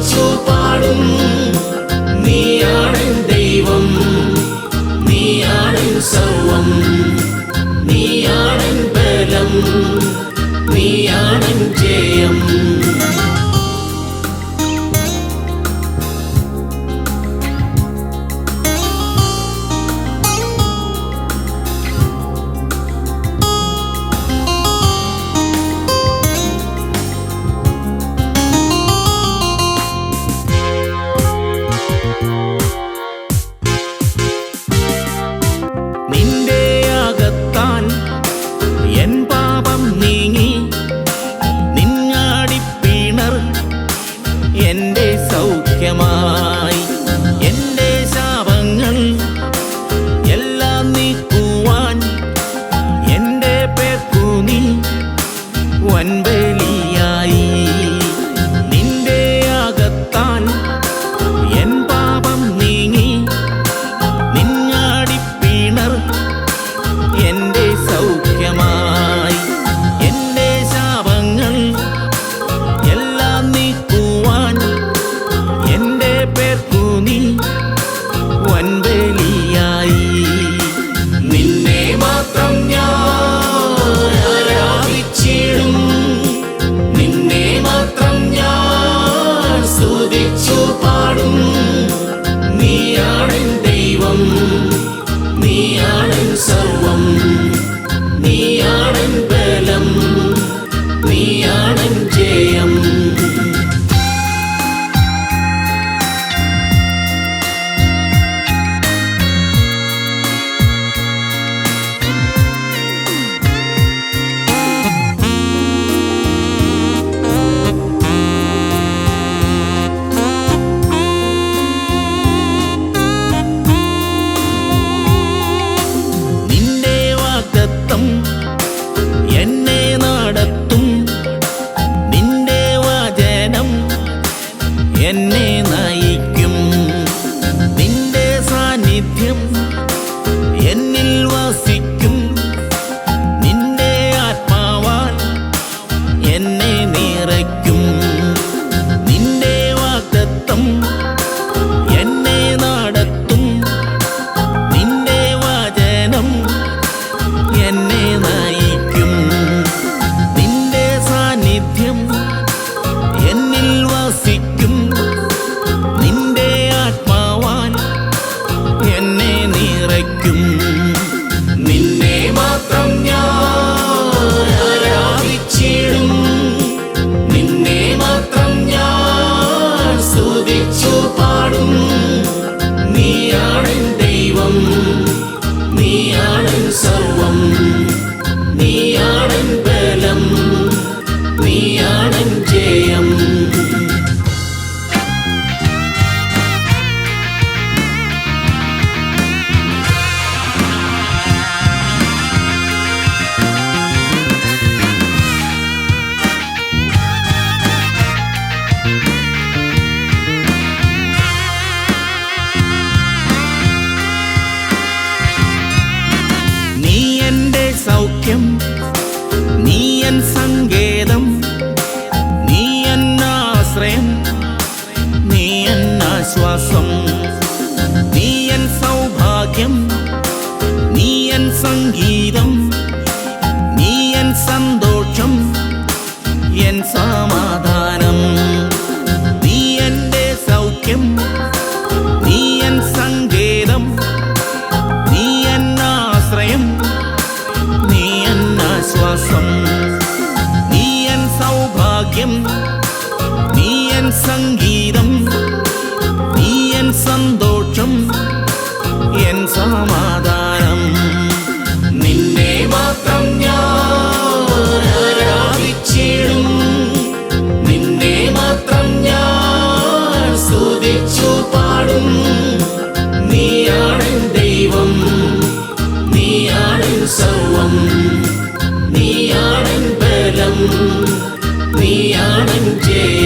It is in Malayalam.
സ്തുതിച്ചു പാടും. നീയാണെൻ ദൈവം, നീയാണെൻ സർവം, നീയാണെൻ ബലം, നീയാണെൻ ജയം. നിന്റെ അകത്താൽ എൻ പാപം നീങ്ങി, നിന്നാടിപ്പീണർ എൻ്റെ സൗഖ്യമായി. എൻ്റെ ശാപങ്ങൾ എല്ലാം നീക്കുവാൻ എൻ്റെ പേർക്കു നീ വൻബലിയായി. നിന്റെ അകത്താൽ എൻ പാപം നീങ്ങി, നിന്നാടിപ്പീണർ എൻ്റെ സൗഖ്യമായി. എൻ്റെ ശാപങ്ങൾ എല്ലാം നീക്കുവാൻ എൻ്റെ പേർക്കു നീ വൻബലിയായി. നിന്നെ മാത്രം ഞാൻ ആരാധിച്ചിടും, നിന്നെ മാത്രം ഞാൻ സ്തുതിച്ചു പാടും. നീയാണെൻ ദൈവം, നീയാണെൻ സർവം, നീയാണെൻ ബലം, നീയാണെൻ ജയം. നിന്റെ വാഗ്ദത്തം എന്നെ നടത്തും, നിന്റെ വചനം എന്നെ നയിക്കും. നിന്റെ സാന്നിധ്യം എന്നിൽ വസിക്കും, നിന്റെ ആത്മാവാൽ എന്നെ നിറയ്ക്കും. നിന്റെ വാഗ്ദത്തം എന്നെ നടത്തും, നിന്റെ വചനം എന്നെ നയിക്കും. നിന്റെ സാന്നിധ്യം എന്നിൽ വസിക്കും, നിന്റെ ആത്മാവാൽ എന്നെ നിറയ്ക്കും. നിന്നെ മാത്രം ഞാൻ ആരാധിച്ചിടും, നിന്നെ മാത്രം ഞാൻ സ്തുതിച്ചു പാടും. നീയാണെൻ ദൈവം, നീയാണെൻ സർവം, നീയാണെൻ ബലം, നീയാണെൻ ജയം. നീ എൻ്റെ സൗഖ്യം, നീ എൻ സങ്കേതം, നീ എൻ ആശ്രയം, നീ എൻ ആശ്വാസം. നീ എൻ സൗഭാഗ്യം, നീ എൻ സംഗീതം, നീ എൻ സന്തോഷം, എൻ സമാധാനം. നീ എൻ്റെ സൗഖ്യം, നീ എൻ സങ്കേതം, നീ എൻ ആശ്രയം, നീ എൻ ആശ്വാസം. നീ എൻ സൗഭാഗ്യം, നീ എൻ സംഗീതം, നീ എൻ സന്തോഷം, എൻ സമാധാനം. നിന്നെ മാത്രം ഞാൻ ആരാധിച്ചിടും, നിന്നെ മാത്രം ഞാൻ സ്തുതിച്ചു പാടും. നീയാണെൻ ദൈവം, നീയാണെൻ സർവം, നീയാണെൻ ബലം, നീയാണെൻ ജയം.